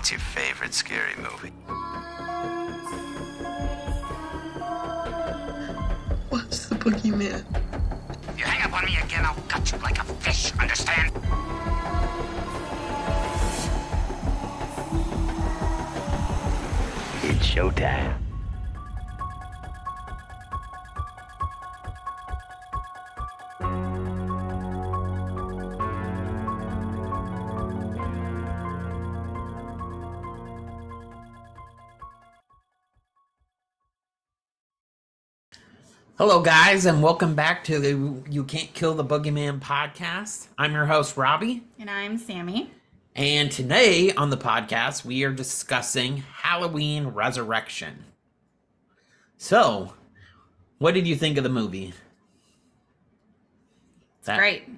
What's your favorite scary movie? What's the boogeyman? If you hang up on me again, I'll cut you like a fish, understand? It's showtime. Hello, guys, and welcome back to the You Can't Kill the Boogeyman podcast. I'm your host, Robbie. And I'm Sammy. And today on the podcast, we are discussing Halloween Resurrection. So, what did you think of the movie? Great.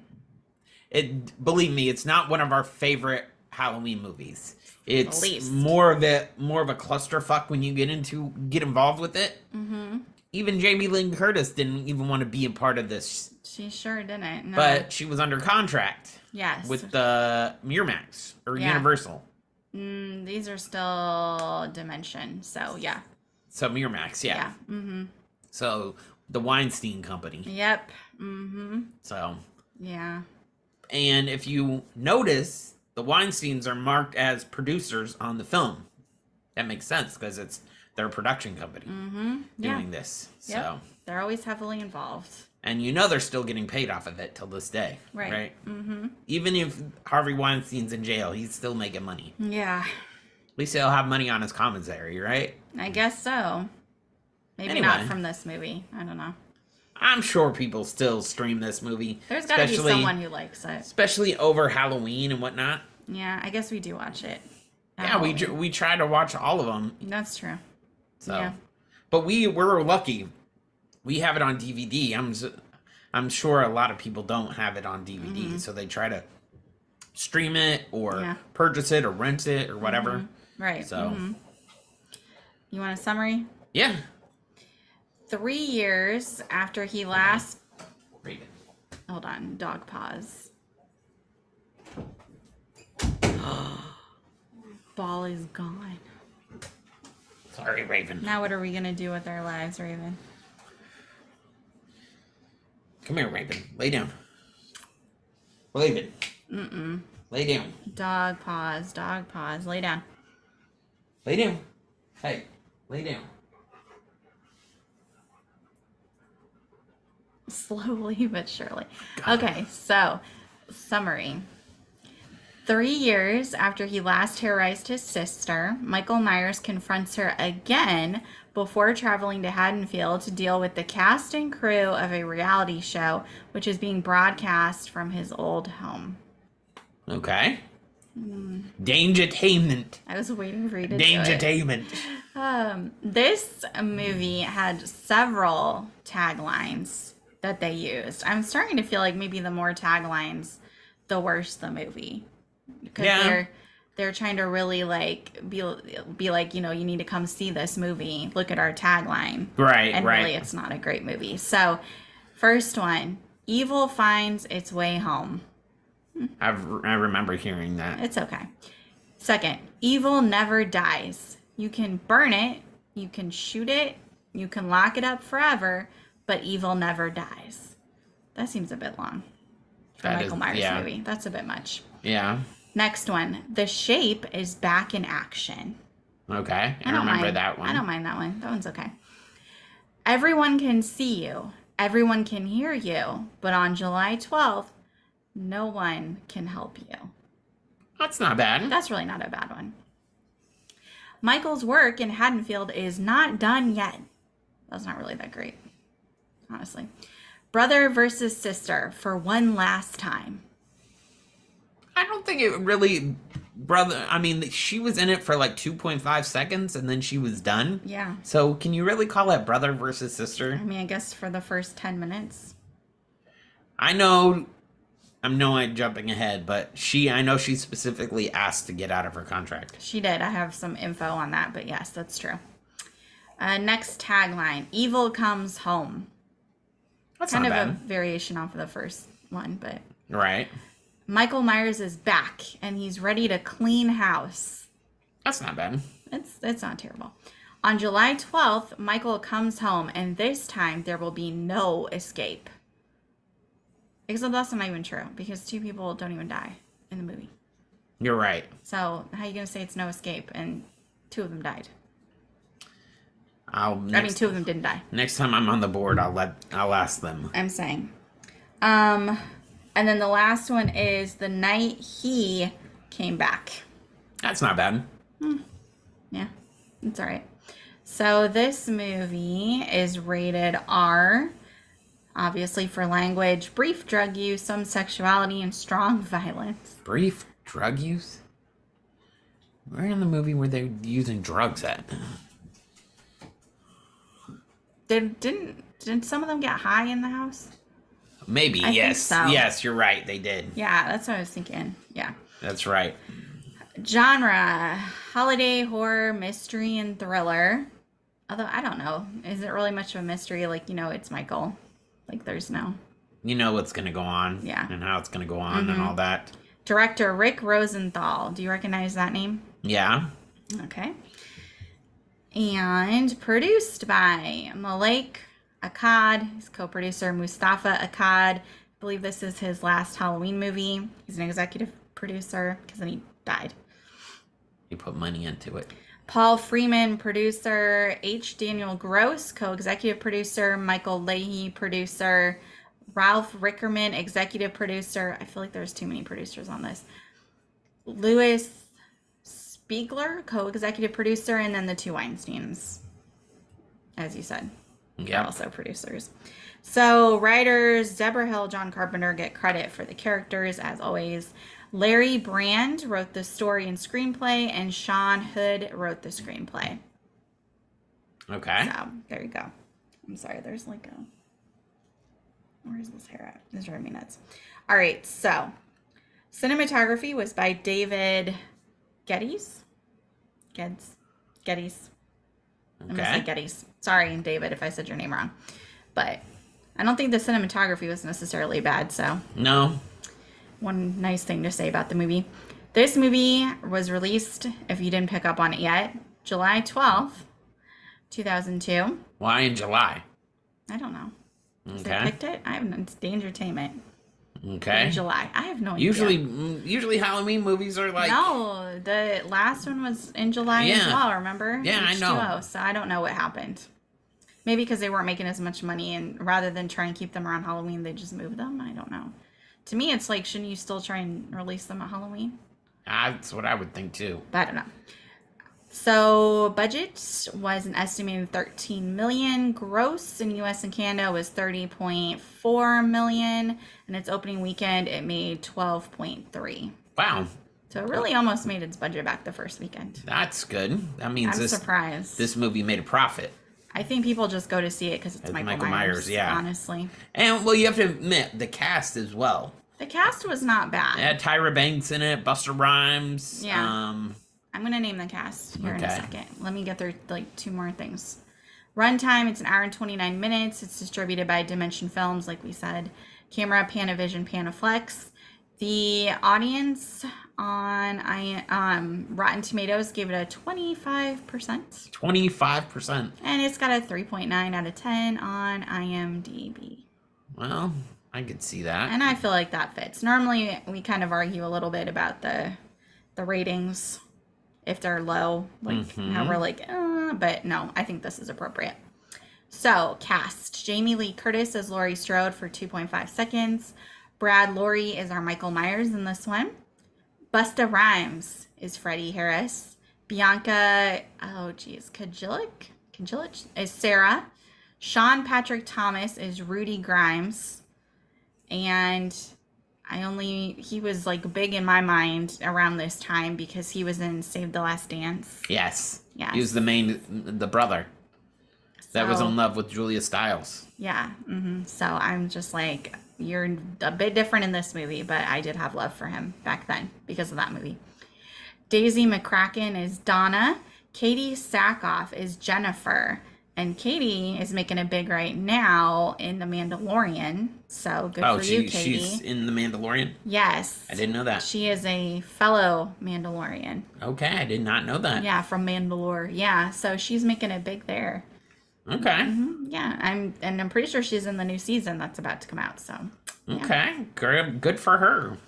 Believe me, it's not one of our favorite Halloween movies. It's Least. more of a clusterfuck when you get involved with it. Mm-hmm. Even Jamie Lynn Curtis didn't even want to be a part of this. She sure didn't. No. But she was under contract. Yes. With the Miramax or Yeah. Universal. These are still Dimension, so yeah. So Miramax, yeah. Yeah. Mm-hmm. So the Weinstein Company. Yep. Mm-hmm. So. Yeah. And if you notice, the Weinsteins are marked as producers on the film. That makes sense because it's their production company doing this. Yep. So They're always heavily involved. and you know they're still getting paid off of it till this day. Right? Mm-hmm. Even if Harvey Weinstein's in jail, he's still making money. Yeah. At least he'll have money on his commissary, right? I guess so. Maybe Anyway. not from this movie. I don't know. I'm sure people still stream this movie. There's got to be someone who likes it. Especially over Halloween and whatnot. Yeah, I guess we do watch it. Yeah, we try to watch all of them. That's true. So, Yeah. but we're lucky. We have it on DVD. I'm sure a lot of people don't have it on DVD, so they try to stream it or purchase it or rent it or whatever. Right. So, You want a summary? yeah. 3 years after he last... Raven. Hold on. Dog pause. Ball is gone. Sorry, Raven. Now what are we going to do with our lives, Raven? Come here, Raven. Lay down. Raven. Lay down. Dog pause. Dog pause. Lay down. Lay down. Hey, lay down. Slowly but surely. Okay, so summary. 3 years after he last terrorized his sister, Michael Myers confronts her again before traveling to Haddonfield to deal with the cast and crew of a reality show, which is being broadcast from his old home. Okay. Dangertainment. I was waiting for you to do it. Dangertainment. This movie had several taglines that they used. I'm starting to feel like maybe the more taglines, the worse the movie. Because they're trying to really like be like, you know, you need to come see this movie. Look at our tagline. Right, and right. really it's not a great movie. So, first one, evil finds its way home. I remember hearing that. It's okay. Second, evil never dies. You can burn it, you can shoot it, you can lock it up forever, but evil never dies. That seems a bit long for a Michael Myers movie. That's a bit much. Yeah. Next one, The Shape is back in action. Okay. I remember that one. I don't mind that one. That one's okay. Everyone can see you. Everyone can hear you. But on July 12th, no one can help you. That's not bad. That's really not a bad one. Michael's work in Haddonfield is not done yet. That's not really that great, honestly. Brother versus sister for one last time. I don't think it really... I mean, she was in it for like 2.5 seconds and then she was done. Yeah. So can you really call it brother versus sister? I mean, I guess for the first 10 minutes. I'm jumping ahead, but I know she specifically asked to get out of her contract. She did. I have some info on that, but yes, that's true. Next tagline, evil comes home. That's kind not of bad. a variation off of the first one, but... Right. Michael Myers is back, and he's ready to clean house. That's not bad. It's not terrible. On July 12th, Michael comes home, and this time there will be no escape. Except that's not even true, because 2 people don't even die in the movie. You're right. So how are you going to say it's no escape and 2 of them died? 2 of them didn't die. Next time I'm on the board, I'll ask them. I'm saying. And then the last one is the night he came back. That's not bad. Yeah, it's all right. So this movie is rated R, obviously for language, brief drug use, some sexuality, and strong violence. Brief drug use? Where in the movie were they using drugs at? Didn't some of them get high in the house? Maybe, I yes. think so. Yes, you're right, they did. Yeah, that's what I was thinking. Yeah. That's right. Genre, holiday, horror, mystery, and thriller. Although, I don't know. Is it really much of a mystery? Like, it's Michael. Like, there's no... You know what's going to go on. Yeah. And how it's going to go on and all that. Director Rick Rosenthal. Do you recognize that name? Yeah. Okay. And produced by Malek Akkad. His co-producer Mustafa Akkad. I believe this is his last Halloween movie. He's an executive producer because then he died. He put money into it. Paul Freeman, producer. H. Daniel Gross, co-executive producer. Michael Leahy, producer. Ralph Rickerman, executive producer. I feel like there's too many producers on this. Louis Spiegler, co-executive producer. And then the 2 Weinsteins, as you said. Yeah. They're also producers. So writers Deborah Hill, John Carpenter get credit for the characters, as always. Larry Brand wrote the story and screenplay, and Sean Hood wrote the screenplay. Okay. So, there you go. I'm sorry, there's like a... Where's this hair at? This is driving me nuts. All right, so cinematography was by David Geddes. I'm going to say Geddes. Sorry, David, if I said your name wrong. But I don't think the cinematography was necessarily bad, so... No. One nice thing to say about the movie. This movie was released, if you didn't pick up on it yet, July 12th, 2002. Why in July? I don't know. Okay. They picked it? I have no... It's Dangertainment. Okay. In July. I have no idea. Usually Halloween movies are like... No, the last one was in July as well, remember? Yeah, I know. H2O, so I don't know what happened. Maybe because they weren't making as much money, and rather than try and keep them around Halloween, they just moved them. I don't know. To me, it's like, shouldn't you still try and release them at Halloween? That's what I would think too. But I don't know. So budget was an estimated $13 million. Gross in US and Canada was $30.4 million. And its opening weekend, it made $12.3. Wow. So it really almost made its budget back the first weekend. That's good. That means I'm surprised. This movie made a profit. I think people just go to see it because it's Michael Myers, yeah. Honestly. And, well, you have to admit, the cast as well. The cast was not bad. It had Tyra Banks in it, Busta Rhymes. Yeah. I'm going to name the cast here in a second. Let me get through, 2 more things. Runtime, it's 1 hour and 29 minutes. It's distributed by Dimension Films, like we said. Camera, Panavision, Panaflex. The audience on Rotten Tomatoes gave it a 25%. 25%. And it's got a 3.9 out of 10 on IMDb. Well, I could see that. And I feel like that fits. Normally, we kind of argue a little bit about the ratings if they're low, how we're like, but no, I think this is appropriate. So, cast. Jamie Lee Curtis as Laurie Strode for 2.5 seconds. Brad Loree is our Michael Myers in this one. Busta Rhymes is Freddie Harris. Bianca, Kajilich is Sarah. Sean Patrick Thomas is Rudy Grimes. And he was big in my mind around this time because he was in Save the Last Dance. Yes. He was the brother that was in love with Julia Stiles. Yeah. So I'm just like, you're a bit different in this movie, but I did have love for him back then because of that movie. Daisy McCracken is Donna. Katie Sackhoff is Jennifer. And Katie is making it big right now in The Mandalorian. So good for you, Katie. She's in The Mandalorian? Yes. I didn't know that. She is a fellow Mandalorian. Okay, I did not know that. Yeah, from Mandalore. Yeah, so she's making it big there. Okay. Yeah, I'm pretty sure she's in the new season that's about to come out. So. Yeah. Okay, good for her.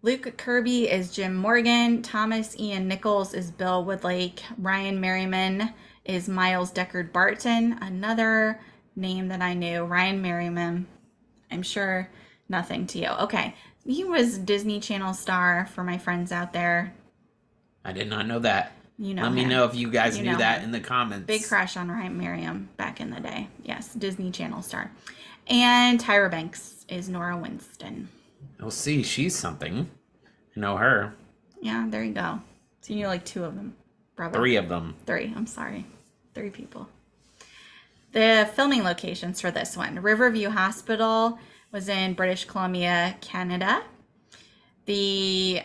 Luke Kirby is Jim Morgan. Thomas Ian Nichols is Bill Woodlake. Ryan Merriman is Miles Deckard Barton. Another name that I knew. Ryan Merriman. I'm sure nothing to you. Okay. He was Disney Channel star for my friends out there. I did not know that. You know Let me him. know if you guys You knew know that him. in the comments. Big crush on Ryan Merriam back in the day. Yes, Disney Channel star. And Tyra Banks is Nora Winston. Oh, see, she's something. I know her. Yeah, there you go. So you knew like two of them. Probably. 3 of them. 3, I'm sorry. 3 people. The filming locations for this one. Riverview Hospital was in British Columbia, Canada. The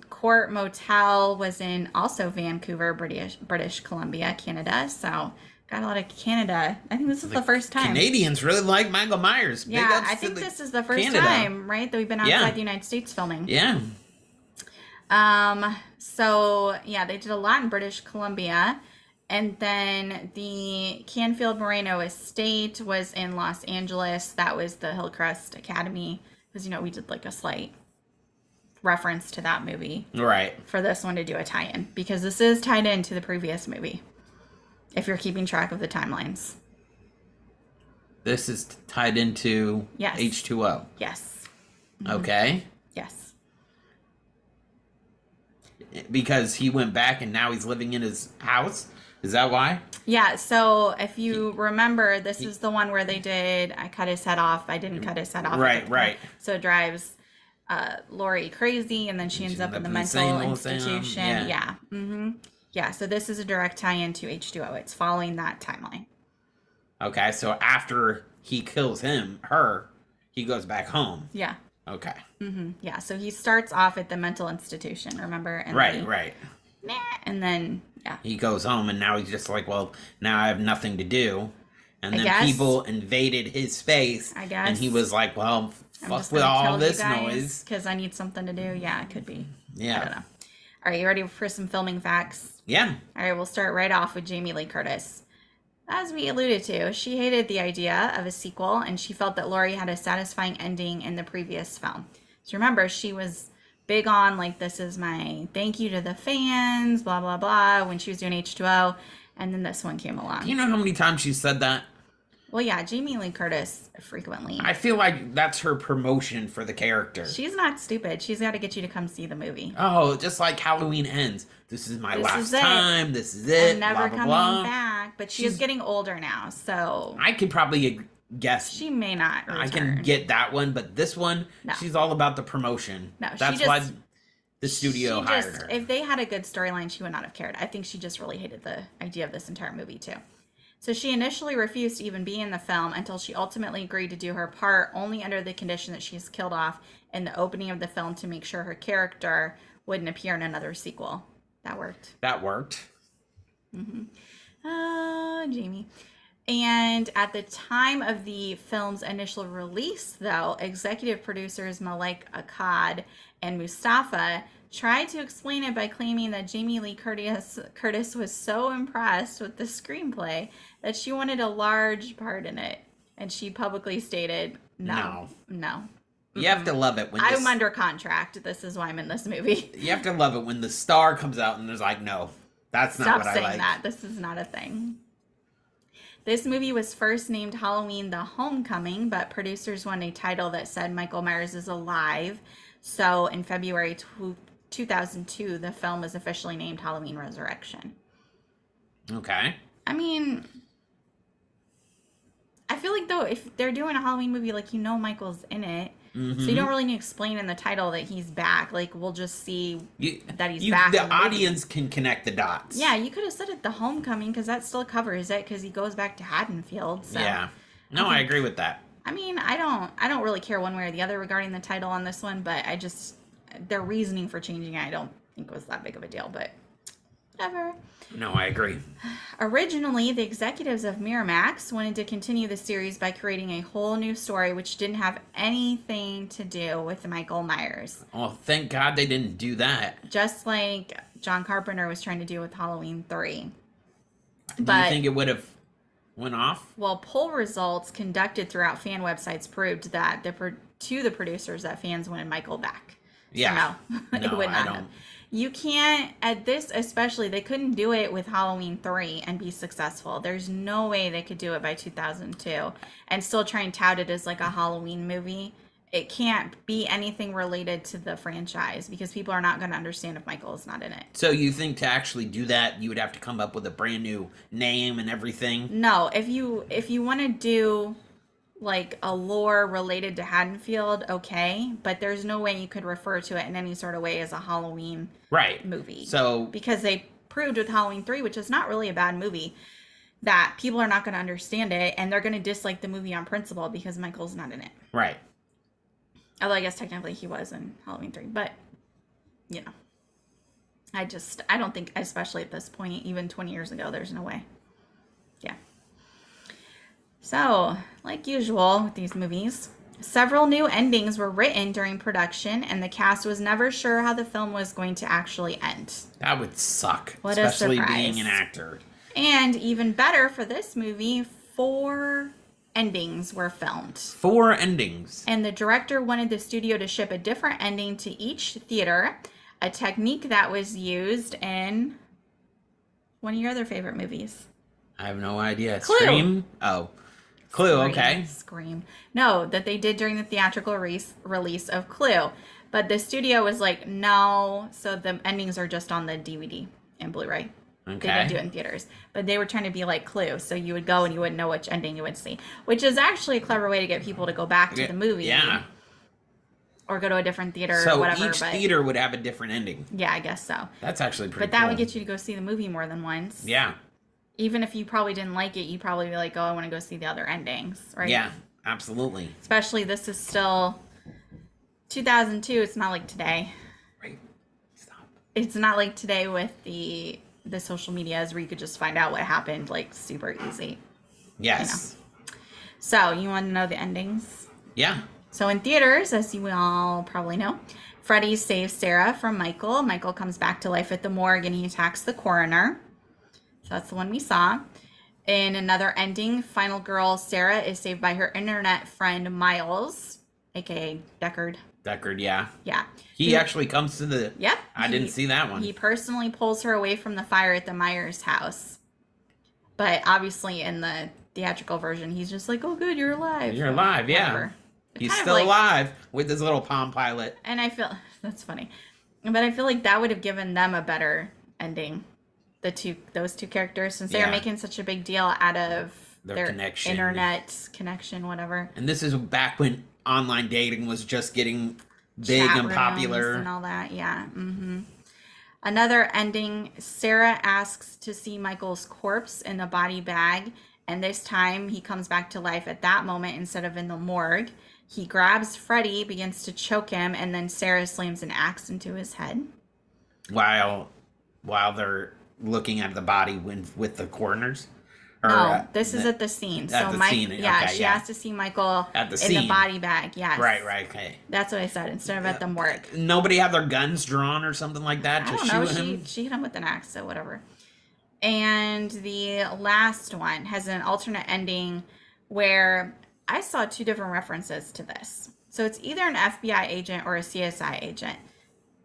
Court Motel was in also Vancouver, British Columbia, Canada. So got a lot of Canada. I think this is the first time. Canadians really like Michael Myers. Big Yeah, ups I to think the this is the first Canada. time, right, that we've been outside Yeah. the United States filming. Yeah. So yeah, they did a lot in British Columbia. And then the Canfield Moreno Estate was in Los Angeles. That was the Hillcrest Academy. Because, we did like a slight reference to that movie Right. for this one to do a tie-in. Because this is tied into the previous movie. If you're keeping track of the timelines. This is tied into Yes. H2O. Yes. Okay. Yes. Because he went back and now he's living in his house. Is that why? Yeah, so if you remember, this is the one where they did, I cut his head off. I didn't cut his head off. Right, right. So it drives Lori crazy, and then she ends up in the mental insane asylum, institution. yeah. Yeah, so this is a direct tie-in to H2O. It's following that timeline. Okay, so after he kills her, he goes back home. Yeah. Okay. Yeah, so he starts off at the mental institution, remember? And Right, then right. Nah, and then, yeah. He goes home and now he's just like, well, now I have nothing to do. And I then guess. people invaded his space. I guess. And he was like, well, I'm fuck just with gonna all kill this you guys noise. because I need something to do. Yeah, it could be. Yeah. I don't know. All right, you ready for some filming facts? Yeah. All right, we'll start right off with Jamie Lee Curtis. As we alluded to, she hated the idea of a sequel, and she felt that Laurie had a satisfying ending in the previous film. So remember, she was big on, like, this is my thank you to the fans, blah, blah, blah, when she was doing H2O, and then this one came along. Do you know how many times she said that? Well, yeah, Jamie Lee Curtis frequently. I feel like that's her promotion for the character. She's not stupid. She's got to get you to come see the movie. Oh, just like Halloween ends. This is my This last is it. time. This is it. And never blah, blah, coming blah. back. But she is getting older now, so I could probably guess. she may not return. I can get that one, but this one, No. she's all about the promotion. No, she That's just- why the studio She hired just, her. if they had a good storyline, she would not have cared. I think she just really hated the idea of this entire movie, too. So she initially refused to even be in the film until she ultimately agreed to do her part only under the condition that she's killed off in the opening of the film to make sure her character wouldn't appear in another sequel. That worked. That worked. Jamie. And at the time of the film's initial release, though, executive producers Malik Akkad and Mustafa tried to explain it by claiming that Jamie Lee Curtis was so impressed with the screenplay that she wanted a large part in it. And she publicly stated, no. You have to love it when I'm under contract. This is why I'm in this movie. You have to love it when the star comes out and there's like, no, that's not Stop what I saying like. that. This is not a thing. This movie was first named Halloween The Homecoming, but producers wanted a title that said Michael Myers is alive. So in February 2002, the film was officially named Halloween Resurrection. Okay. I mean, I feel like, though, if they're doing a Halloween movie, like, Michael's in it. So you don't really need to explain in the title that he's back. Like, we'll just see that he's back. The in the movie. audience can connect the dots. Yeah, you could have said it The Homecoming because that still covers it because he goes back to Haddonfield. So. Yeah. No, I agree with that. I mean, I don't really care one way or the other regarding the title on this one, but their reasoning for changing it, I don't think was that big of a deal, but whatever. No, I agree. Originally, the executives of Miramax wanted to continue the series by creating a whole new story which didn't have anything to do with Michael Myers. Oh, thank God they didn't do that. Just like John Carpenter was trying to do with Halloween 3. Do you think it would have went off? Well, poll results conducted throughout fan websites proved that to the producers that fans wanted Michael back. Yeah. So no, it would not have. You can't, at this especially, they couldn't do it with Halloween 3 and be successful. There's no way they could do it by 2002 and still try and tout it as like a Halloween movie. It can't be anything related to the franchise because people are not going to understand if Michael is not in it. So you think to actually do that, you would have to come up with a brand new name and everything? No, if you want to do like a lore related to Haddonfield, okay, but there's no way you could refer to it in any sort of way as a Halloween movie. So because they proved with Halloween 3, which is not really a bad movie, that people are not going to understand it and they're going to dislike the movie on principle because Michael's not in it. Right. Although I guess technically he was in Halloween 3, but you know, I don't think, especially at this point, even 20 years ago, there's no way. Yeah. So, like usual with these movies, several new endings were written during production, and the cast was never sure how the film was going to actually end. That would suck, What a especially surprise. being an actor. And even better for this movie, 4 endings were filmed. 4 endings. And the director wanted the studio to ship a different ending to each theater, a technique that was used in one of your other favorite movies. I have no idea. Clue. Scream? Oh. Clue, Scream, okay. Scream. No, that they did during the theatrical release of Clue. But the studio was like, no, so the endings are just on the DVD and Blu-ray. Okay. They didn't do it in theaters. But they were trying to be like Clue, so you would go and you wouldn't know which ending you would see. Which is actually a clever way to get people to go back to the movie. Yeah. Or go to a different theater So or whatever. each theater would have a different ending. Yeah, I guess so. That's actually pretty But that cool. would get you to go see the movie more than once. Yeah. Even if you probably didn't like it, you'd probably be like, oh, I want to go see the other endings, right? Yeah, absolutely. Especially this is still 2002. It's not like today. Right. Stop. It's not like today with the social medias where you could just find out what happened like super easy. Yes. So you want to know the endings? Yeah. So in theaters, as you all probably know, Freddy saves Sarah from Michael. Michael comes back to life at the morgue and he attacks the coroner. So that's the one we saw. In another ending, final girl Sarah is saved by her internet friend Miles, aka Deckard. Deckard, yeah. Yeah. He actually comes to the... Yep. I didn't see that one. He personally pulls her away from the fire at the Myers house. But obviously in the theatrical version, he's just like, oh good, you're alive. You're alive, yeah. Whatever. He's Kind of still like- alive with his little Palm Pilot. And I feel, that's funny. But I feel like that would have given them a better ending. Those two characters, since they Yeah. were making such a big deal out of Their connection. internet connection, whatever. And this is back when online dating was just getting big Chat and rooms popular. and all that. Yeah. Mm-hmm. Another ending, Sarah asks to see Michael's corpse in the body bag, and this time he comes back to life at that moment instead of in the morgue. He grabs Freddy, begins to choke him, and then Sarah slams an axe into his head. While they're looking at the body with the coroners. Or, No, this is at the scene. at So the Mike, scene, yeah, okay, she yeah. has to see Michael At the in scene. the body bag. Yes, Right, okay. That's what I said instead of at the morgue. Nobody had their guns drawn or something like that I to don't know. shoot him? She hit him with an axe, so whatever. And the last one has an alternate ending where I saw 2 different references to this. So it's either an FBI agent or a CSI agent.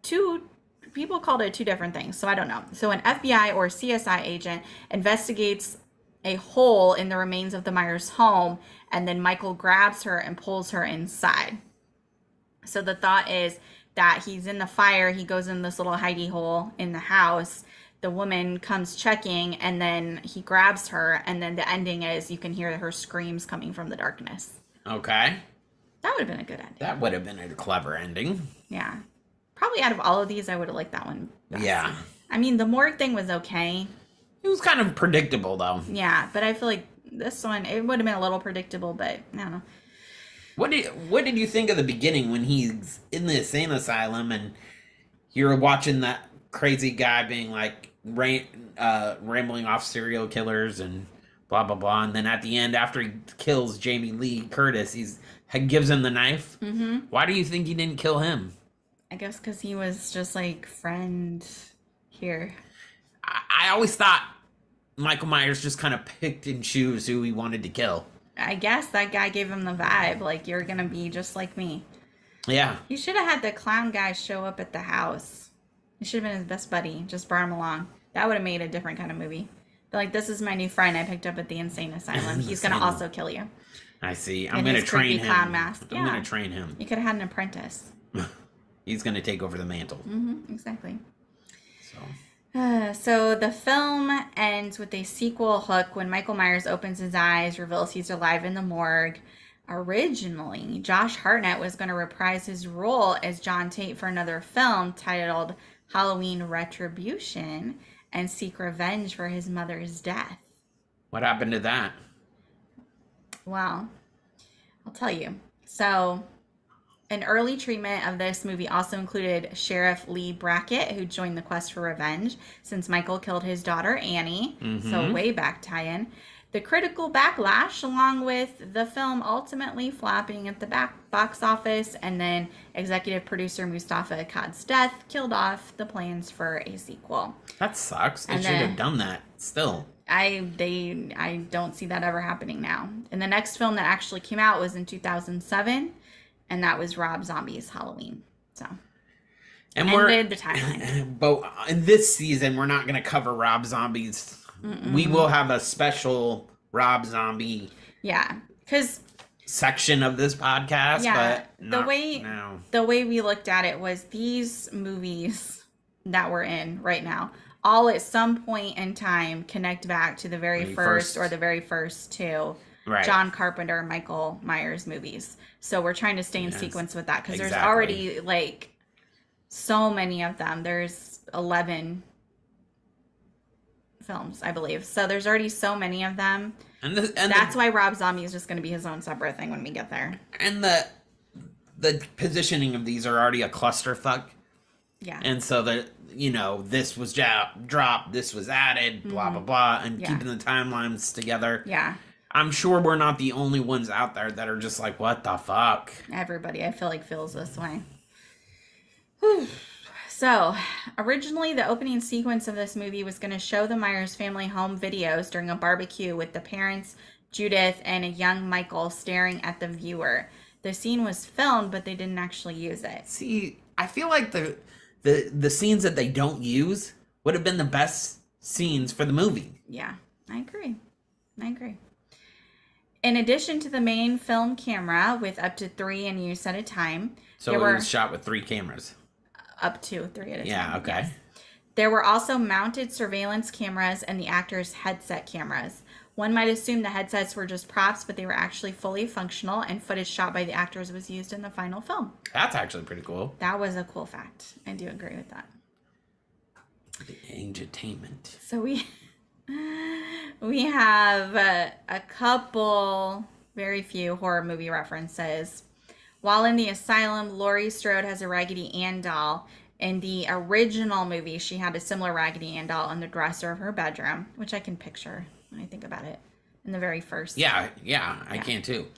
2 people called it 2 different things, so I don't know. So an FBI or CSI agent investigates a hole in the remains of the Myers home, and then Michael grabs her and pulls her inside. So the thought is that he's in the fire, he goes in this little hidey hole in the house, the woman comes checking, and then he grabs her, and then the ending is you can hear her screams coming from the darkness. Okay. That would have been a good ending. That would have been a clever ending. Yeah. Probably out of all of these, I would have liked that one best. Yeah. I mean, the morgue thing was okay. It was kind of predictable, though. Yeah, but I feel like this one, it would have been a little predictable, but I don't know. What did you think of the beginning when he's in the insane asylum and you're watching that crazy guy being like, rambling off serial killers and blah blah blah, and then at the end, after he kills Jamie Lee Curtis, he gives him the knife. Mm-hmm. Why do you think he didn't kill him? I guess because he was just like friend here. I always thought Michael Myers just kind of picked and choose who he wanted to kill. I guess that guy gave him the vibe, like, you're gonna be just like me. Yeah. You should have had the clown guy show up at the house. He should have been his best buddy. Just brought him along. That would have made a different kind of movie. But like, this is my new friend I picked up at the insane asylum. He's gonna also kill you. I see. I'm gonna train him. Clown mask. I'm gonna train him. You could have had an apprentice. He's gonna take over the mantle. Mm-hmm, exactly. So. So the film ends with a sequel hook when Michael Myers opens his eyes, reveals he's alive in the morgue. Originally, Josh Hartnett was going to reprise his role as John Tate for another film titled Halloween Retribution and seek revenge for his mother's death. What happened to that? Well, I'll tell you. So, an early treatment of this movie also included Sheriff Lee Brackett, who joined the quest for revenge since Michael killed his daughter Annie. So way back tie-in. The critical backlash, along with the film ultimately flopping at the box office, and then executive producer Mustafa Akkad's death killed off the plans for a sequel. That sucks. They should have done that still. I don't see that ever happening now. And the next film that actually came out was in 2007. And that was Rob Zombie's Halloween. So, and ended the timeline. But in this season, we're not going to cover Rob Zombie's. We will have a special Rob Zombie. Yeah, because section of this podcast. Yeah, but the way we looked at it was these movies that we're in right now all at some point in time connect back to the very first or the very first two. Right. John Carpenter, Michael Myers movies. So we're trying to stay in sequence with that because there's already like so many of them. There's 11 films, I believe. So there's already so many of them. And that's why Rob Zombie is just going to be his own separate thing when we get there. And the positioning of these are already a clusterfuck. Yeah. And so that, this was dropped, this was added, blah, blah, blah, and keeping the timelines together. Yeah. I'm sure we're not the only ones out there that are just like, what the fuck? Everybody, I feel like, feels this way. Whew. So, originally, the opening sequence of this movie was going to show the Myers family home videos during a barbecue with the parents, Judith, and a young Michael staring at the viewer. The scene was filmed, but they didn't actually use it. See, I feel like the scenes that they don't use would have been the best scenes for the movie. Yeah, I agree. In addition to the main film camera with up to 3 in use at a time. So it was shot with 3 cameras. Up to 3 at a time. Yeah, okay. Yes. There were also mounted surveillance cameras and the actors' headset cameras. One might assume the headsets were just props, but they were actually fully functional, and footage shot by the actors was used in the final film. That's actually pretty cool. That was a cool fact. I do agree with that. The entertainment. So we have a couple, very few horror movie references. While in the asylum, Laurie Strode has a Raggedy Ann doll. In the original movie, she had a similar Raggedy Ann doll on the dresser of her bedroom, which I can picture when I think about it. In the very first. Yeah, I can too.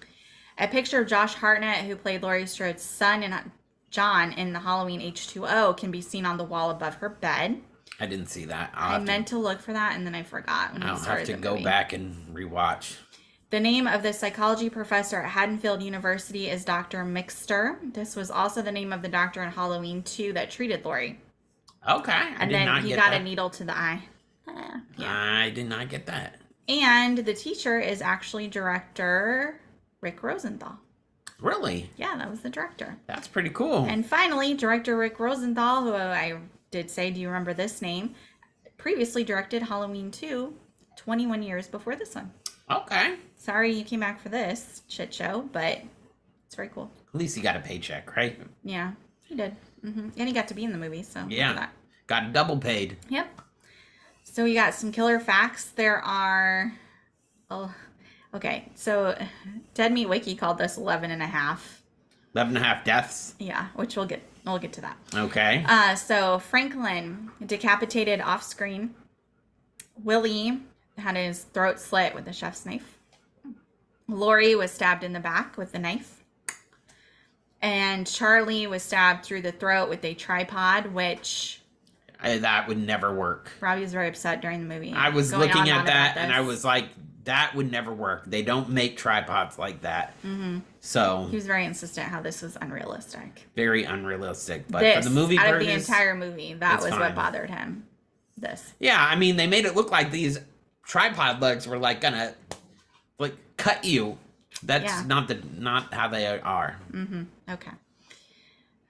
A picture of Josh Hartnett, who played Laurie Strode's son and John in the Halloween H2O, can be seen on the wall above her bed. I didn't see that. I meant to look for that, and then I forgot when I started the movie. I'll have to go back and rewatch. The name of the psychology professor at Haddonfield University is Dr. Mixter. This was also the name of the doctor in Halloween 2 that treated Laurie. Okay. And then he got a needle to the eye. I did not get that. And the teacher is actually director Rick Rosenthal. Really? Yeah, that was the director. That's pretty cool. And finally, director Rick Rosenthal, who I did say, do you remember this name? Previously directed Halloween 2, 21 years before this one. Okay. Sorry you came back for this shit show, but it's very cool. At least he got a paycheck, right? Yeah, he did. And he got to be in the movie, so yeah, that. Got double paid. Yep. So we got some killer facts. There are, so Dead Meat Wiki called this 11 and a half. 11 and a half deaths? Yeah, which we'll get We'll get to that. Okay. So Franklin decapitated off screen. Willie had his throat slit with a chef's knife. Lori was stabbed in the back with the knife. And Charlie was stabbed through the throat with a tripod, which... that would never work. Robbie was very upset during the movie. I was looking at that, and I was like, that would never work. They don't make tripods like that. Mm-hmm. So... He was very insistent how this was unrealistic. Very unrealistic. But for the movie out purpose, of the entire movie, that was fine. what bothered him. This. Yeah, I mean, they made it look like these tripod legs were, like, gonna, like, cut you. That's not how they are. Mm-hmm. Okay.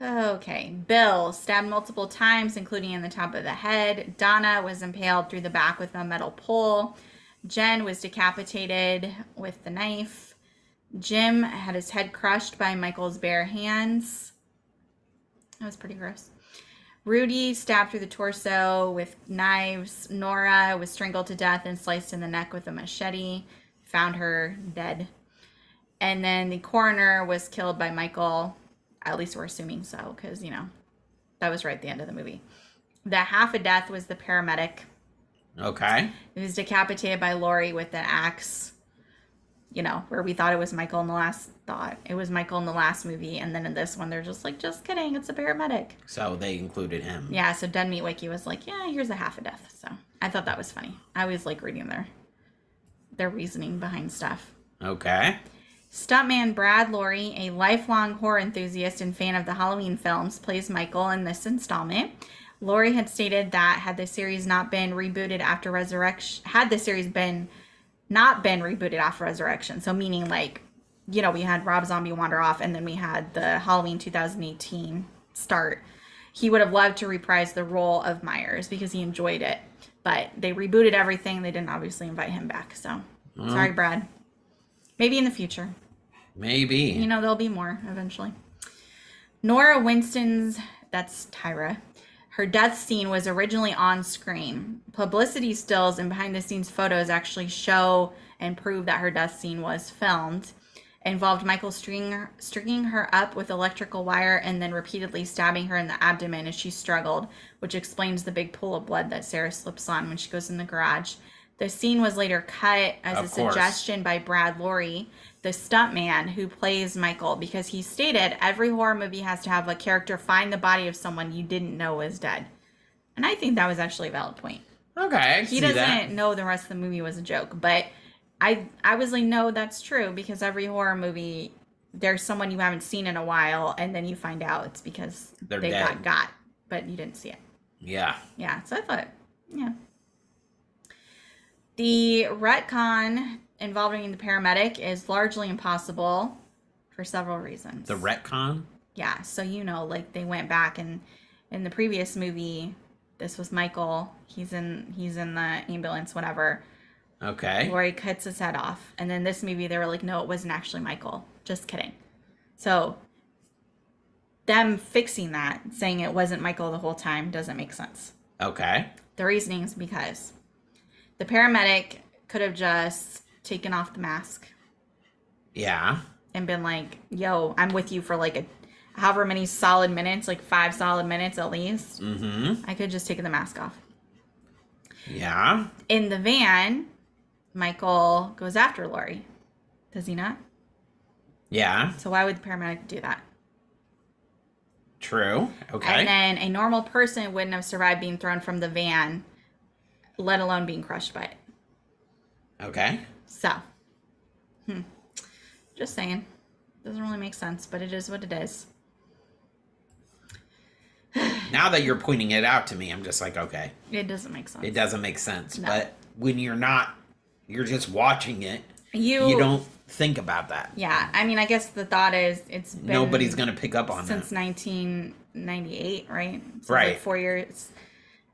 Okay. Bill stabbed multiple times, including in the top of the head. Donna was impaled through the back with a metal pole. Jen was decapitated with the knife. Jim had his head crushed by Michael's bare hands. That was pretty gross. Rudy stabbed through the torso with knives. Nora was strangled to death and sliced in the neck with a machete. Found her dead. And then the coroner was killed by Michael. At least we're assuming so, because, you know, that was right at the end of the movie. The half of death was the paramedic. Okay. He was decapitated by Lori with an axe. You know, where we thought it was Michael in the last movie. And then in this one, they're just like, just kidding, it's a paramedic. So they included him. Yeah, so Dead Meat Wiki was like, yeah, here's a half a death. So I thought that was funny. I always like reading their reasoning behind stuff. Okay. Stuntman Brad Loree, a lifelong horror enthusiast and fan of the Halloween films, plays Michael in this installment. Loree had stated that had the series not been rebooted after Resurrection, so meaning like, you know, we had Rob Zombie wander off and then we had the Halloween 2018 start, he would have loved to reprise the role of Myers because he enjoyed it. But they rebooted everything. They didn't obviously invite him back. So, sorry, Brad. Maybe in the future. Maybe. You know, there'll be more eventually. Nora Winston's, that's Tyra, her death scene was originally on screen. Publicity stills and behind-the-scenes photos actually show and prove that her death scene was filmed. It involved Michael stringing her up with electrical wire and then repeatedly stabbing her in the abdomen as she struggled, which explains the big pool of blood that Sarah slips on when she goes in the garage. The scene was later cut as a suggestion by Brad Loree, the stuntman who plays Michael, because he stated every horror movie has to have a character find the body of someone you didn't know was dead. And I think that was actually a valid point. Okay, he doesn't know the rest of the movie was a joke, but I was like, no, that's true, because every horror movie, there's someone you haven't seen in a while, and then you find out it's because they got, but you didn't see it. Yeah. Yeah, so I thought, yeah. The retcon involving the paramedic is largely impossible for several reasons. The retcon? Yeah, so you know, like they went back and in the previous movie, this was Michael. He's in the ambulance, whatever. Okay. Lori cuts his head off. And then this movie, they were like, no, it wasn't actually Michael. Just kidding. So them fixing that, saying it wasn't Michael the whole time, doesn't make sense. Okay. The reasoning is because the paramedic could have just taken off the mask. Yeah. And been like, yo, I'm with you for like however many solid minutes, like 5 solid minutes at least. Mm-hmm. I could have just taken the mask off. Yeah. In the van, Michael goes after Lori. Does he not? Yeah. So why would the paramedic do that? True. Okay. And then a normal person wouldn't have survived being thrown from the van, let alone being crushed by it. Okay. So, just saying. Doesn't really make sense, but it is what it is. Now that you're pointing it out to me, I'm just like, okay. It doesn't make sense. It doesn't make sense. No. But when you're just watching it, you don't think about that. Yeah, I mean, I guess the thought is it's been... Nobody's going to pick up on since that. 1998, right? So right. Like 4 years.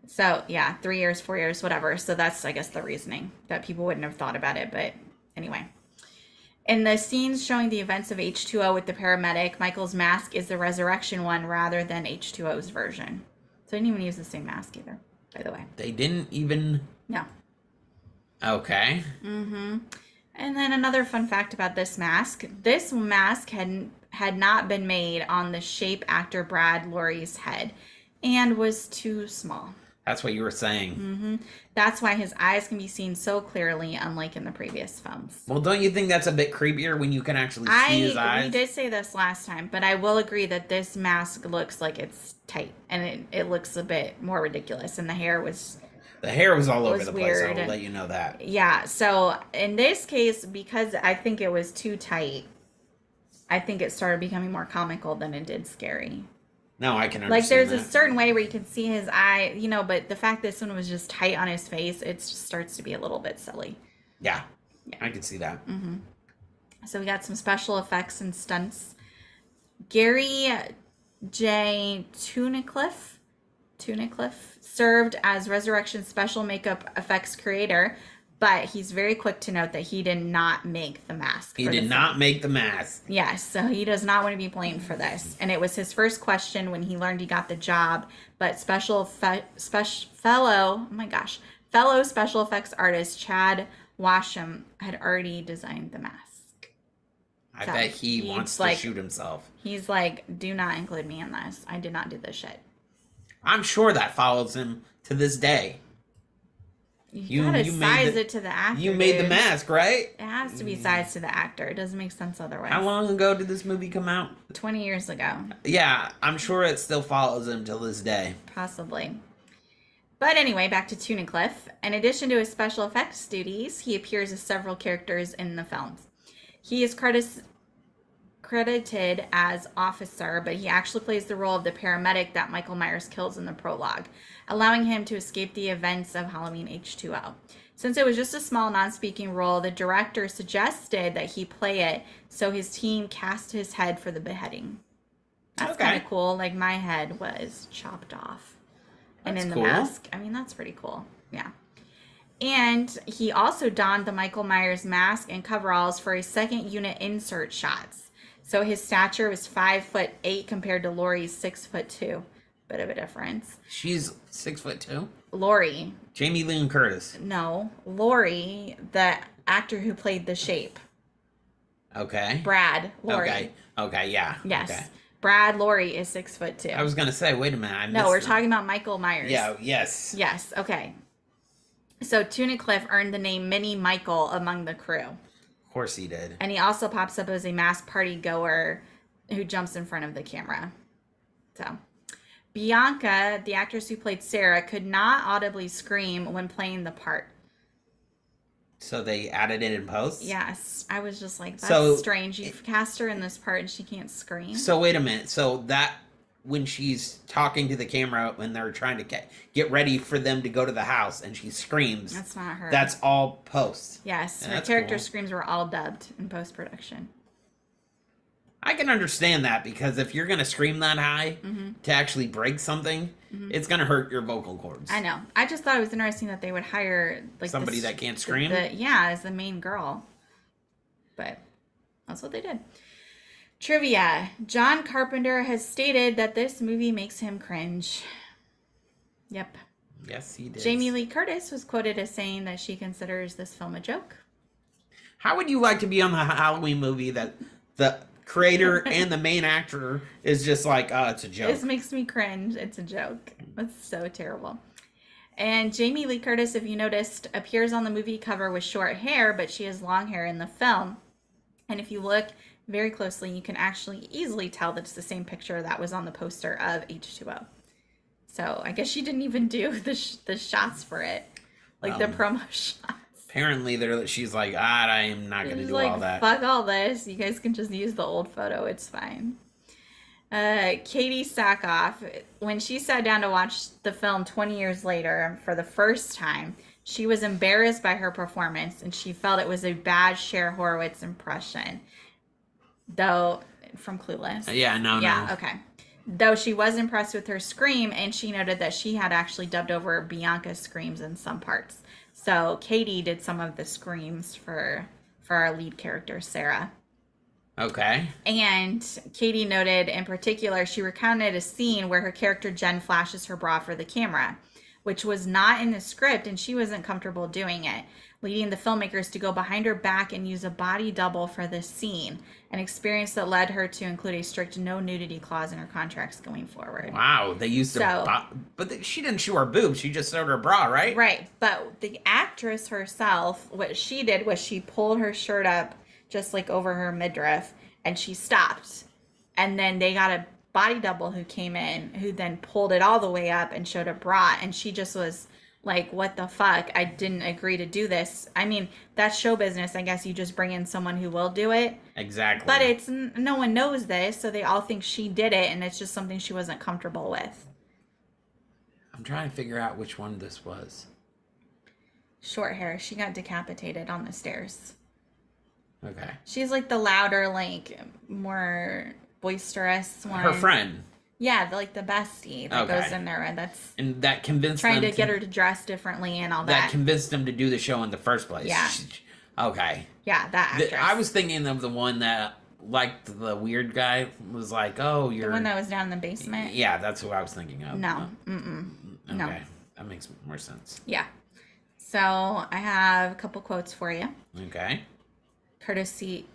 So, yeah, 3 years, 4 years, whatever. So that's, I guess, the reasoning that people wouldn't have thought about it. But anyway. In the scenes showing the events of H2O with the paramedic, Michael's mask is the resurrection one rather than H2O's version. So they didn't even use the same mask either, by the way. They didn't even... No. Okay. Mm-hmm. And then another fun fact about this mask. This mask had not been made on the shape actor Brad Lorre's head and was too small. That's what you were saying. That's why his eyes can be seen so clearly, unlike in the previous films. Well, don't you think that's a bit creepier when you can actually see his eyes? We did say this last time, but I will agree that this mask looks like it's tight, and it looks a bit more ridiculous, and the hair was... The hair was all over the place, weird. I'll let you know that. Yeah, so in this case, because I think it was too tight, I think it started becoming more comical than it did scary. No, I can understand Like, there's that. a certain way where you can see his eye, you know, but the fact that this one was just tight on his face, it just starts to be a little bit silly. Yeah, I can see that. So we got some special effects and stunts. Gary J. Tunnicliffe served as Resurrection special makeup effects creator, but he's very quick to note that he did not make the mask. He did not make the mask. Yes, so he does not want to be blamed for this. And it was his first question when he learned he got the job, but fellow special effects artist Chad Washam had already designed the mask. I bet he wants to shoot himself. He's like, do not include me in this. I did not do this shit. I'm sure that follows him to this day. You gotta size it to the actor. You made the mask, right? It has to be sized to the actor. It doesn't make sense otherwise. How long ago did this movie come out? 20 years ago. Yeah, I'm sure it still follows him till this day. Possibly. But anyway, back to Tunnicliffe. In addition to his special effects duties, he appears as several characters in the films. He is credited as Officer, but he actually plays the role of the paramedic that Michael Myers kills in the prologue, allowing him to escape the events of Halloween H2O. Since it was just a small non-speaking role, the director suggested that he play it, so his team cast his head for the beheading. That's kind of cool. Like, my head was chopped off. And in the mask, I mean, that's pretty cool. Yeah. And he also donned the Michael Myers mask and coveralls for his second unit insert shots. So his stature was 5'8" compared to Laurie's 6'2". Bit of a difference. She's 6'2". Laurie. Jamie Lee Curtis. No, Laurie, the actor who played the Shape. Okay. Brad Laurie. Okay. Yeah. Yes. Okay. Brad Laurie is 6'2". I was gonna say, wait a minute. No, we're talking about Michael Myers. Yeah. Yes. Yes. Okay. So Tunnicliffe earned the name Mini Michael among the crew. Of course he did. And he also pops up as a masked party goer who jumps in front of the camera. So Bianca, the actress who played Sarah, could not audibly scream when playing the part. So they added it in post? Yes. I was just like, that's strange. You've cast her in this part and she can't scream. So wait a minute. So that when she's talking to the camera when they're trying to get ready for them to go to the house and she screams. That's not her. That's all post. Yes. Her character screams were all dubbed in post-production. I can understand that because if you're going to scream that high to actually break something, it's going to hurt your vocal cords. I know. I just thought it was interesting that they would hire like somebody that can't scream. As the main girl. But that's what they did. Trivia. John Carpenter has stated that this movie makes him cringe. Yep. Yes, he did. Jamie Lee Curtis was quoted as saying that she considers this film a joke. How would you like to be on the Halloween movie that the creator and the main actor is just like, oh, it's a joke? This makes me cringe. It's a joke. That's so terrible. And Jamie Lee Curtis, if you noticed, appears on the movie cover with short hair, but she has long hair in the film. And if you look very closely, you can actually easily tell that it's the same picture that was on the poster of H2O. So I guess she didn't even do the shots for it, like the promo shots. Apparently, she's like, I am not going to do all that. Fuck all this. You guys can just use the old photo. It's fine. Katie Sackhoff, when she sat down to watch the film 20 years later for the first time, she was embarrassed by her performance and she felt it was a bad Cher Horowitz impression. Though, from Clueless. No. Okay. Though she was impressed with her scream, and she noted that she had actually dubbed over Bianca's screams in some parts. So Katie did some of the screams for our lead character, Sarah. Okay. And Katie noted in particular, she recounted a scene where her character Jen flashes her bra for the camera. which was not in the script, and she wasn't comfortable doing it, leading the filmmakers to go behind her back and use a body double for this scene, an experience that led her to include a strict no nudity clause in her contracts going forward. Wow, they used but she didn't show her boobs, she just showed her bra, right? Right, but the actress herself, what she did was she pulled her shirt up just like over her midriff, and she stopped. And then they got a body double who came in, who then pulled it all the way up and showed a bra, and she just was like, what the fuck? I didn't agree to do this. I mean, that's show business. I guess you just bring in someone who will do it. Exactly. But it's no one knows this, so they all think she did it, and it's just something she wasn't comfortable with. I'm trying to figure out which one this was. Short hair. She got decapitated on the stairs. Okay. She's like the louder, like more boisterous one. Her friend. Yeah, like the bestie that goes in there, and that convinced trying them to get her to dress differently and all that. That convinced them to do the show in the first place. Yeah. Okay. Yeah, that actress. I was thinking of the one that, like, the weird guy was like, oh, you're... The one that was down in the basement? Yeah, that's who I was thinking of. No. Okay. No. That makes more sense. Yeah. So, I have a couple quotes for you. Okay. Courtesy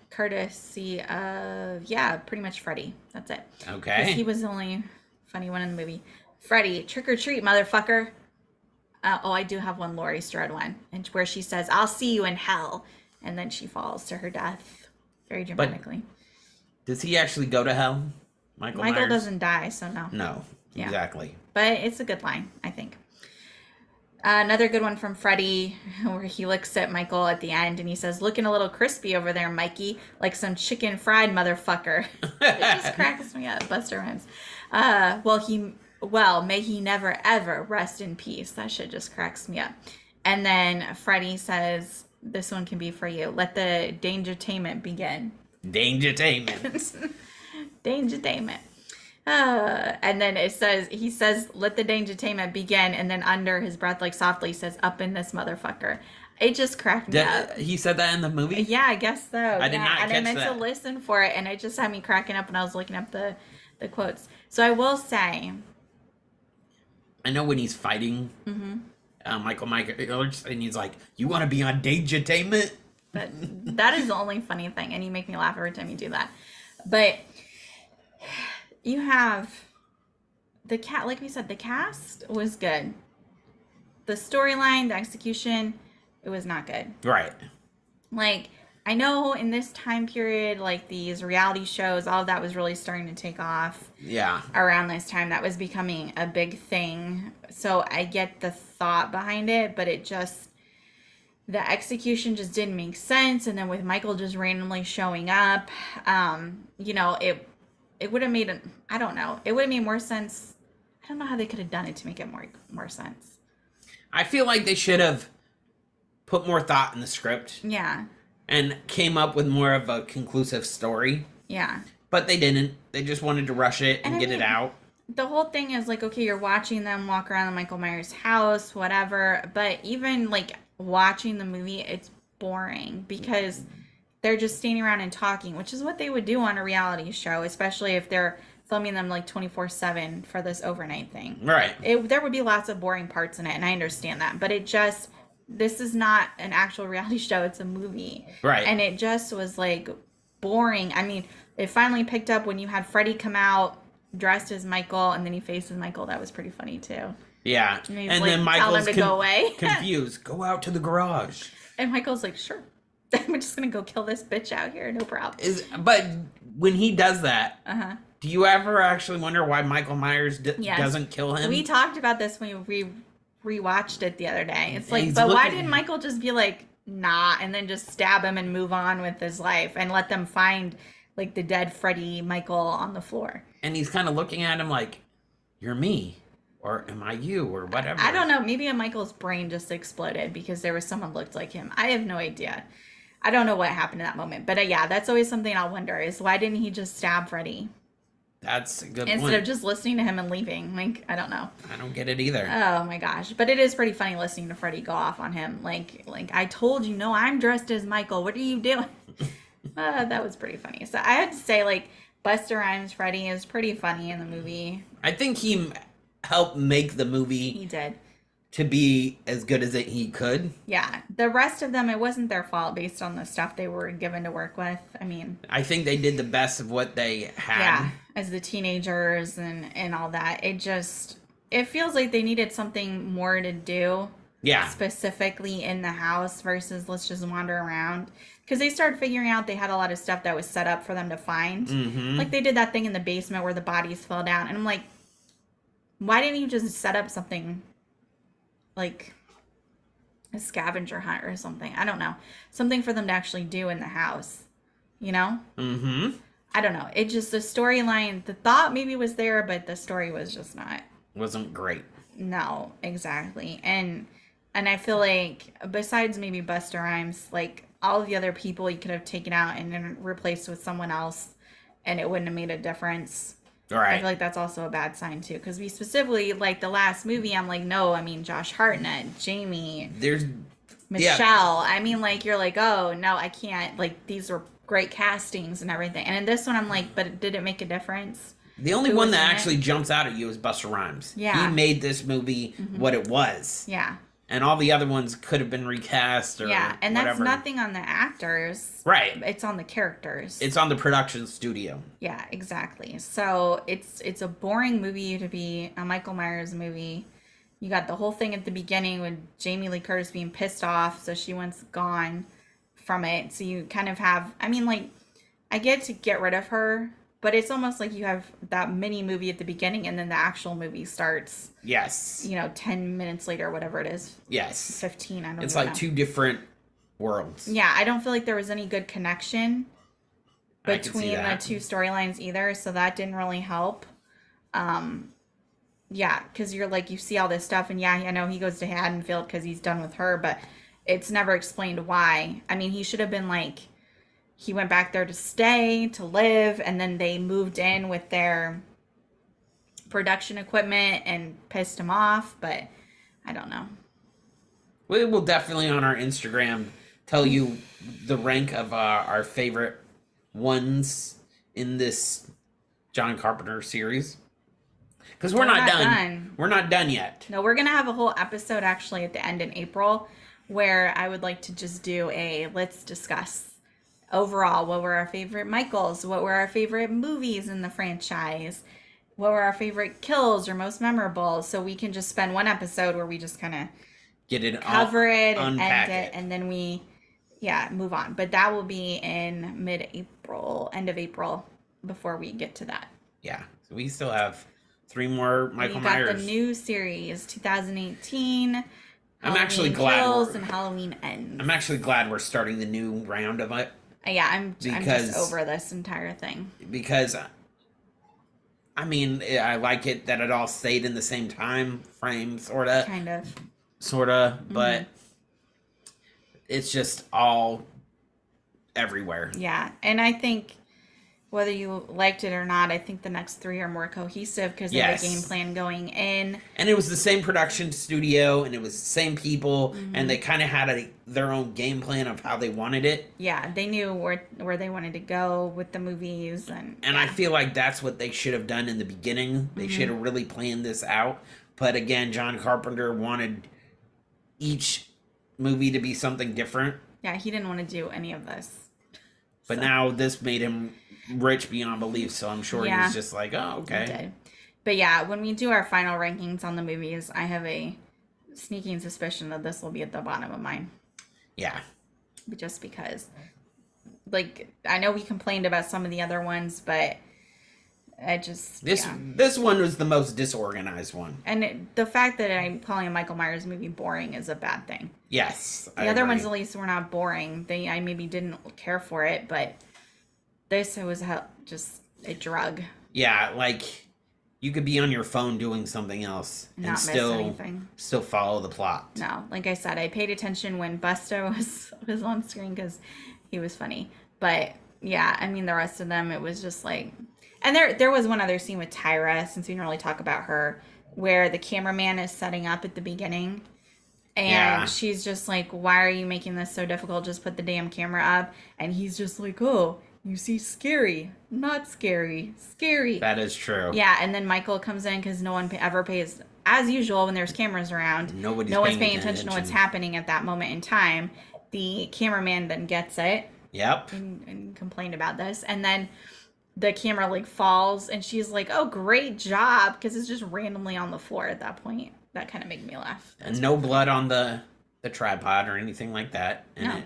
of, pretty much Freddie. That's it. Okay. He was the only funny one in the movie. Freddie, trick or treat, motherfucker. I do have one Laurie Strode one, and where she says, I'll see you in hell. And then she falls to her death. Very dramatically. Does he actually go to hell? Michael Myers doesn't die, so no. No, Yeah. exactly. But it's a good line, I think. Another good one from Freddie, where he looks at Michael at the end and he says, looking a little crispy over there, Mikey, like some chicken fried motherfucker. It just cracks me up, Buster Rhymes. May he never ever rest in peace. That shit just cracks me up. And then Freddie says, this one can be for you. Let the dangertainment begin. Dangertainment. Dangertainment. And then he says, let the dangertainment begin. And then under his breath, like softly, says, up in this motherfucker. It just cracked me up. He said that in the movie? Yeah, I guess so. I did not catch that. And I meant to listen for it, and it just had me cracking up when I was looking up the quotes. So I will say, I know when he's fighting Michael Myers, and he's like, you want to be on Dangertainment? but that is the only funny thing, and you make me laugh every time you do that. But you have like we said, the cast was good. The storyline, the execution, it was not good. Right. Like, I know in this time period, like these reality shows, all of that was really starting to take off. Yeah. Around this time, that was becoming a big thing. So I get the thought behind it, but the execution just didn't make sense. And then with Michael just randomly showing up, it would have made I don't know. It would have made more sense. I don't know how they could have done it to make it more sense. I feel like they should have put more thought in the script. Yeah. And came up with more of a conclusive story. Yeah. But they didn't. They just wanted to rush it and get it out. The whole thing is like, okay, you're watching them walk around the Michael Myers house, whatever. But even like watching the movie, it's boring because they're just standing around and talking, which is what they would do on a reality show, especially if they're filming them like 24/7 for this overnight thing. Right. There would be lots of boring parts in it, and I understand that. But this is not an actual reality show. It's a movie. Right. And it just was like boring. I mean, it finally picked up when you had Freddie come out dressed as Michael, and then he faces Michael. That was pretty funny too. Yeah. And then Michael's go away. confused. Go out to the garage. And Michael's like, sure. I'm just going to go kill this bitch out here. No problem. But when he does that, do you ever actually wonder why Michael Myers doesn't kill him? We talked about this when we rewatched it the other day. It's like, why didn't Michael just be like, nah, and then just stab him and move on with his life and let them find like the dead Freddie Michael on the floor? And he's kind of looking at him like, you're me. Or am I you? Or whatever. I don't know. Maybe Michael's brain just exploded because there was someone looked like him. I have no idea. I don't know what happened in that moment. But yeah, that's always something I'll wonder is why didn't he just stab Freddie? That's a good point. Instead of just listening to him and leaving. Like, I don't know. I don't get it either. Oh my gosh. But it is pretty funny listening to Freddie go off on him. Like I told you, no, I'm dressed as Michael. What are you doing? That was pretty funny. So I had to say, like, Busta Rhymes Freddie is pretty funny in the movie. I think he helped make the movie. He did. to be as good as he could. Yeah. The rest of them, it wasn't their fault based on the stuff they were given to work with. I mean, I think they did the best of what they had. yeah, as the teenagers and all that. It feels like they needed something more to do. Yeah. Specifically in the house versus let's just wander around. Because they started figuring out they had a lot of stuff that was set up for them to find. Mm-hmm. Like they did that thing in the basement where the bodies fell down. And I'm like, why didn't you just set up something like a scavenger hunt or something? I don't know. Something for them to actually do in the house. You know? Mm-hmm. I don't know. It just, the storyline, the thought maybe was there, but the story was just not. Wasn't great. No, exactly. And I feel like besides maybe Busta Rhymes, like all of the other people you could have taken out and then replaced with someone else and it wouldn't have made a difference. All right. I feel like that's also a bad sign too. Because we specifically, like the last movie, I'm like, no, I mean Josh Hartnett, Jamie, There's Michelle. Yeah. I mean, like, you're like, oh, no, I can't. Like, these were great castings and everything. And in this one, I'm like, but did it make a difference? The only Who one was that in it? actually jumps out at you is Busta Rhymes. Yeah. He made this movie what it was. Yeah. And all the other ones could have been recast or Yeah. And that's whatever. nothing on the actors. Right. It's on the characters. It's on the production studio. Yeah, exactly. So it's a boring movie to be a Michael Myers movie. You got the whole thing at the beginning with Jamie Lee Curtis being pissed off, so she wants gone from it. So you kind of have, I mean, like, I get to get rid of her, but it's almost like you have that mini movie at the beginning and then the actual movie starts, Yes. 10 minutes later, whatever it is. Yes. 15, I don't It's even like know. two different worlds. Yeah, I don't feel like there was any good connection I can see between the that. two storylines either, so that didn't really help. Yeah, because you're like, you see all this stuff, and yeah, I know he goes to Haddonfield because he's done with her, but it's never explained why. I mean, he should have been like, he went back there to stay, to live, and then they moved in with their production equipment and pissed him off, but I don't know. We will definitely on our Instagram tell you the rank of our favorite ones in this John Carpenter series. Because we're not done. We're not done yet. No, we're going to have a whole episode actually at the end in April where I would like to just do let's discuss overall what were our favorite Michaels, what were our favorite movies in the franchise, what were our favorite kills or most memorable. So we can just spend one episode where we just kind of Get it cover it and unpack end it, and then we, move on. But that will be in mid-April, end of April, before we get to that. Yeah. So we still have 3 more Michael We got Myers. the new series, 2018. I'm actually Halloween glad Kills we're- and Halloween Ends. I'm actually glad we're starting the new round of it. Yeah, I'm Because- just over this entire thing. Because, I mean, I like it that it all stayed in the same time frame, sort of. Kind of. But it's just all everywhere. Yeah, and I think whether you liked it or not, I think the next 3 are more cohesive because they have a Yes. game plan going in. And it was the same production studio, and it was the same people, and they kind of had their own game plan of how they wanted it. Yeah, they knew where they wanted to go with the movies, and I feel like that's what they should have done in the beginning. They should have really planned this out. But again, John Carpenter wanted each movie to be something different. yeah, he didn't want to do any of this. But now this made him rich beyond belief, so I'm sure he Yeah. was just like, oh, okay. He did. But yeah, when we do our final rankings on the movies, I have a sneaking suspicion that this will be at the bottom of mine. Yeah. Just because, like, I know we complained about some of the other ones, but I just This one was the most disorganized one. And the fact that I'm calling a Michael Myers movie boring is a bad thing. Yes. The other ones at least were not boring. I maybe didn't care for it, but this was just a drug. Yeah, like you could be on your phone doing something else and Not miss anything. still follow the plot. No, like I said, I paid attention when Busta was on screen because he was funny. But yeah, I mean the rest of them, it was just like, and there was one other scene with Tyra, since we didn't really talk about her, where the cameraman is setting up at the beginning. And she's just like, why are you making this so difficult? Just put the damn camera up. And he's just like, oh, you see scary, not scary, scary. That is true. Yeah, and then Michael comes in because no one ever pays as usual, when there's cameras around, no one's paying attention to what's happening at that moment in time. The cameraman then gets it. Yep. And complained about this. And then the camera like falls and she's like, oh, great job. Because it's just randomly on the floor at that point. That kind of made me laugh. And no blood on the tripod or anything like that. And No.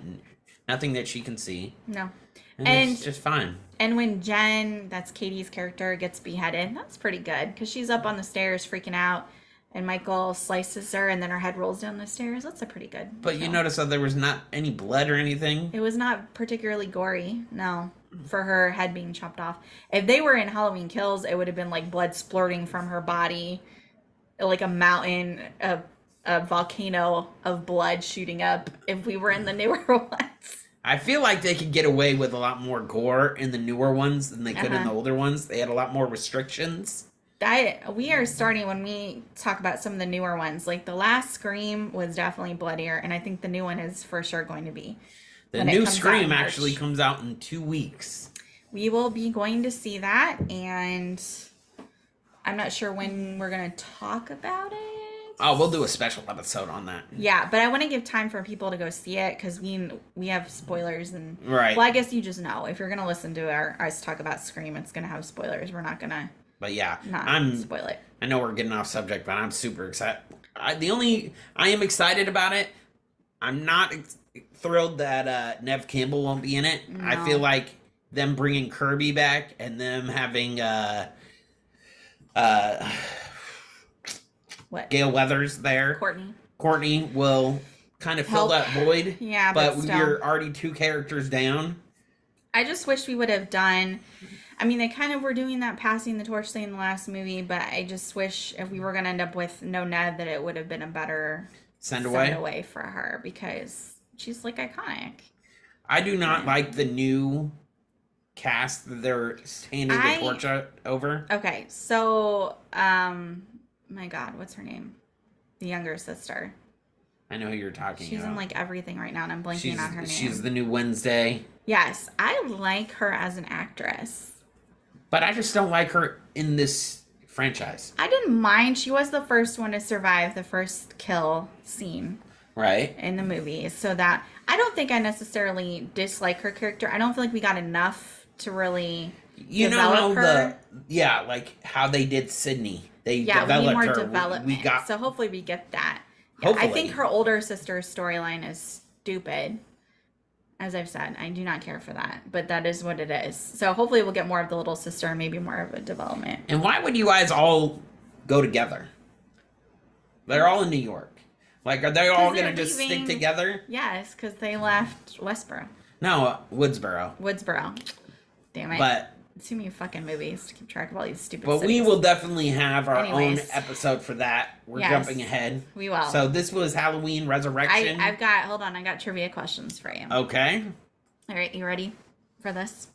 Nothing that she can see. No. And it's just fine. And when Jen, that's Katie's character, gets beheaded, that's pretty good. Because she's up on the stairs freaking out. And Michael slices her and then her head rolls down the stairs. That's a pretty good But you notice that there was not any blood or anything? It was not particularly gory, no, for her head being chopped off. If they were in Halloween Kills, it would have been like blood splurting from her body, like a mountain, a volcano of blood shooting up if we were in the newer ones. I feel like they could get away with a lot more gore in the newer ones than they could in the older ones. They had a lot more restrictions. We are starting, when we talk about some of the newer ones, like the last Scream was definitely bloodier, and I think the new one is for sure going to be. The new Scream actually comes out in 2 weeks. We will be going to see that, and I'm not sure when we're going to talk about it. Oh, we'll do a special episode on that. Yeah, but I want to give time for people to go see it, because we have spoilers. And right. Well, I guess you just know. If you're going to listen to us talk about Scream, it's going to have spoilers. We're not going to... But yeah, spoil it. I know we're getting off subject, but I'm super excited. I am excited about it. I'm not thrilled that Nev Campbell won't be in it. No. I feel like them bringing Kirby back and them having what? Gale Weathers there. Courtney will kind of fill that void. Yeah, but we're already 2 characters down. I just wish we would have done. I mean, they kind of were doing that passing the torch thing in the last movie, but I just wish if we were going to end up with no Ned, that it would have been a better send away for her, because she's like iconic. I do not like the new cast that they're handing the torch over. Okay, so, my God, what's her name? The younger sister. I know who you're talking about. She's in like everything right now, and I'm blanking on her name. She's the new Wednesday. Yes, I like her as an actress. But I just don't like her in this franchise. I didn't mind. She was the first one to survive the first kill scene. Right. In the movie. So that, I don't think I necessarily dislike her character. I don't feel like we got enough to really develop her. Like how they did Sydney. They developed we need more her. development. So hopefully we get that. Hopefully. I think her older sister's storyline is stupid. As I've said, I do not care for that, but that is what it is. So hopefully we'll get more of the little sister and maybe more of a development. And why would you guys all go together? They're all in New York. Like, are they all going to just stick together? Yes, because they left Westboro. No, Woodsboro. Damn it. But too many fucking movies to keep track of all these stupid But cities. we will definitely have our own episode for that. We're jumping ahead. We will. So this was Halloween Resurrection. I got trivia questions for you. Okay. All right, you ready for this?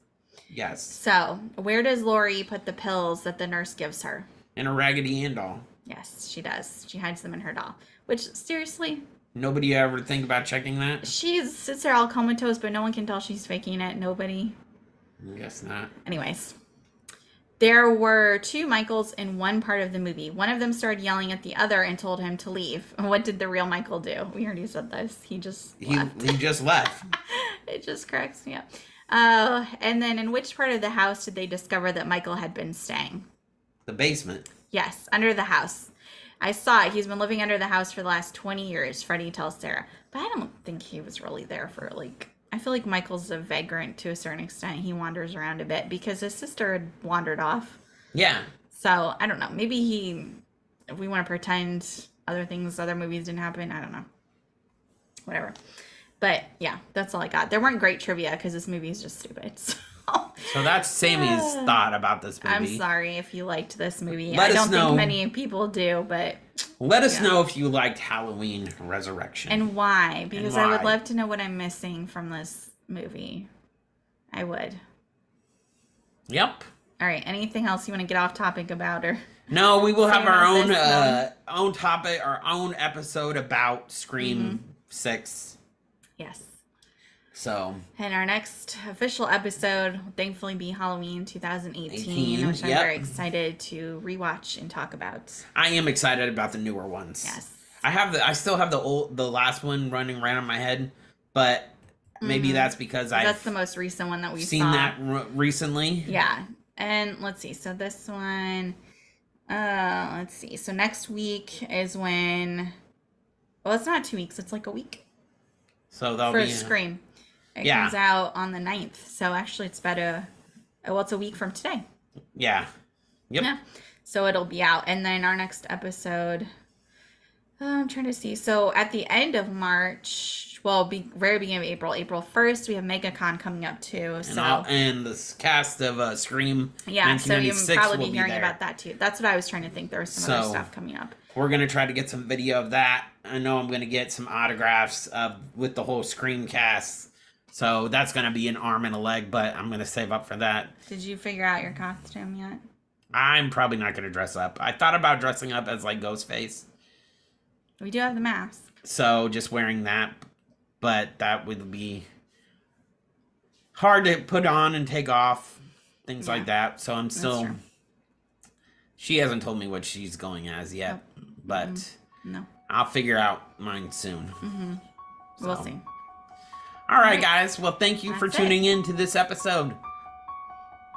Yes. So, where does Lori put the pills that the nurse gives her? In a Raggedy Ann doll. Yes, she does. She hides them in her doll. Which, seriously? Nobody ever think about checking that? She sits there all comatose, but no one can tell she's faking it. Nobody. I guess not. Anyways. There were 2 Michaels in one part of the movie. One of them started yelling at the other and told him to leave. What did the real Michael do? We already said this. He just left. He just left. It just cracks me up. And then in which part of the house did they discover that Michael had been staying? The basement. Yes, under the house. I saw it. He's been living under the house for the last 20 years, Freddie tells Sarah. But I don't think he was really there for, I feel like Michael's a vagrant to a certain extent. He wanders around a bit because his sister had wandered off. Yeah. So, I don't know. Maybe if we want to pretend other movies didn't happen, I don't know. Whatever. But, yeah, that's all I got. There weren't great trivia because this movie is just stupid. So that's Sammy's thought about this movie. I'm sorry if you liked this movie. I don't think many people do, but... Let us know if you liked Halloween Resurrection. And why. Because I would love to know what I'm missing from this movie. I would. Yep. All right. Anything else you want to get off topic about? Or no, we will have our own topic, our own episode about Scream 6. Yes. So. And our next official episode will thankfully be Halloween 2018, which I'm very excited to rewatch and talk about. I am excited about the newer ones. Yes. I still have the last one running right on my head, but maybe that's because that's the most recent one that we've seen that recently. Yeah. And let's see. So this one, let's see. So next week is when, well, it's not 2 weeks. It's like a week. So that'll be for Scream. It comes out on the 9th. So actually it's better. Well, it's a week from today. Yeah. Yep. Yeah. So it'll be out. And then our next episode, I'm trying to see. So at the end of March, well, very beginning of April 1st, we have MegaCon coming up too. So and the cast of Scream. Yeah, so you'll probably be hearing there. about that too. That's what I was trying to think. There was some other stuff coming up. We're gonna try to get some video of that. I know I'm gonna get some autographs with the whole Scream cast. So that's gonna be an arm and a leg, but I'm gonna save up for that. Did you figure out your costume yet? I'm probably not gonna dress up. I thought about dressing up as like Ghostface. We do have the mask. So just wearing that, but that would be hard to put on and take off, things like that. So I'm still. She hasn't told me what she's going as yet, but no, I'll figure out mine soon. We'll see. All right, guys. Well, thank you for tuning in to this episode.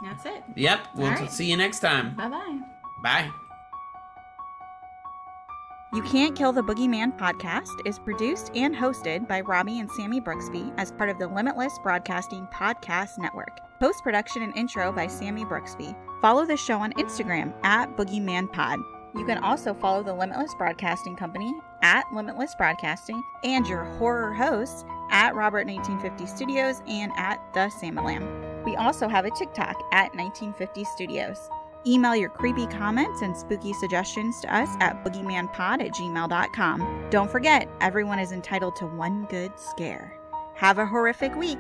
That's it. Yep. We'll see you next time. Bye-bye. Bye. You Can't Kill the Boogeyman podcast is produced and hosted by Robbie and Sammy Brooksby as part of the Limitless Broadcasting Podcast Network. Post-production and intro by Sammy Brooksby. Follow the show on Instagram at BoogeymanPod. You can also follow the Limitless Broadcasting Company at Limitless Broadcasting and your horror hosts at Robert 1950 Studios and at The Samalam. We also have a TikTok at 1950 Studios. Email your creepy comments and spooky suggestions to us at boogeymanpod@gmail.com. Don't forget, everyone is entitled to one good scare. Have a horrific week.